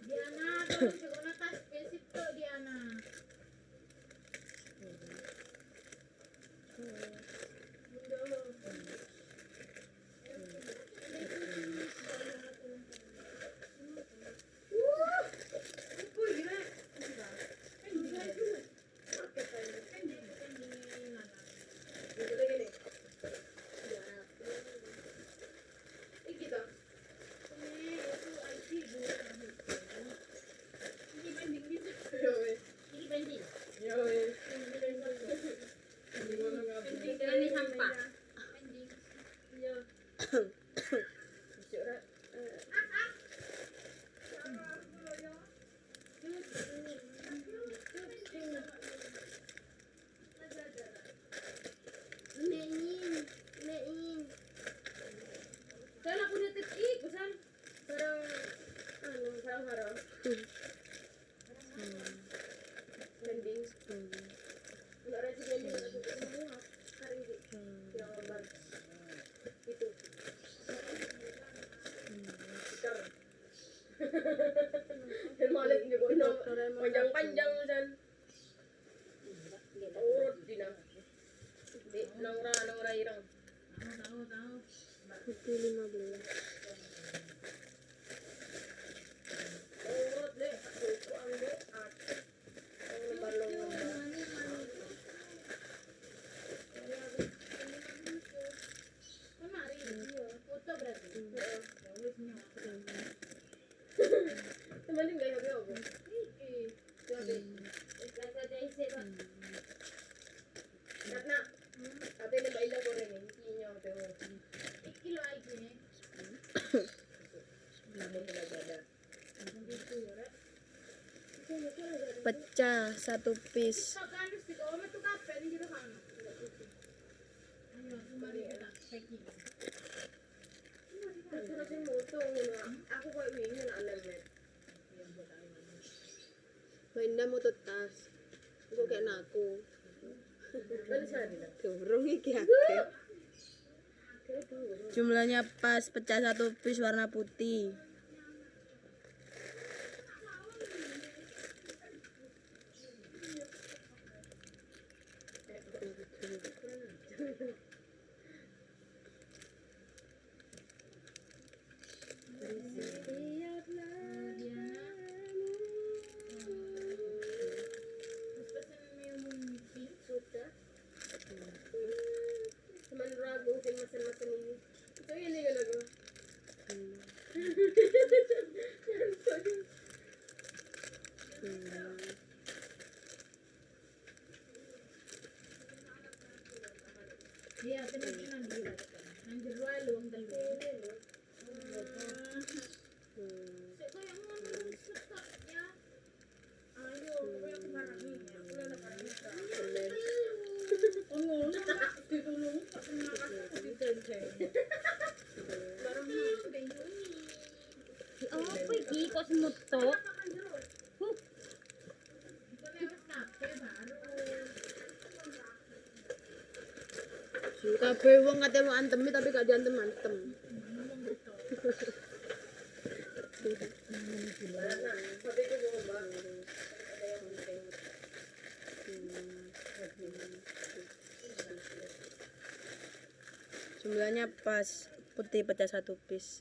Diana, tolong siguro tas basic to Diana. Panjang-panjang dan urut dina. Di nang irang. Tahu. Itu 15. Urut deh, aku ambil lembar-lembar. Foto berarti. Teman enggak ya aku. Karena tapi ini baik goreng ini tuh. Kilo aja. Pecah 1 piece. Aku kok ingin anak-anak. Mainda mau tas. Kok kayak naku. Balik sana. Durung iki akeh. Jumlahnya pas, pecah 1 piece warna putih. Teman ragu mesen ini. Itu ini kan aku. Iya, tenang nanti. Nang jero ae luwung telu. Sik koyo ngono stoknya. Ayo, kowe aku barani. Aku lele barani. Oh ngono tak ditulung kok semangat aku diceng-ceng. Barang iki benjoni. Apa iki kok semut tok? Kabeh wong kate mau antemi tapi gak diantem-antem. Jumlahnya pas, putih pecah 1 piece.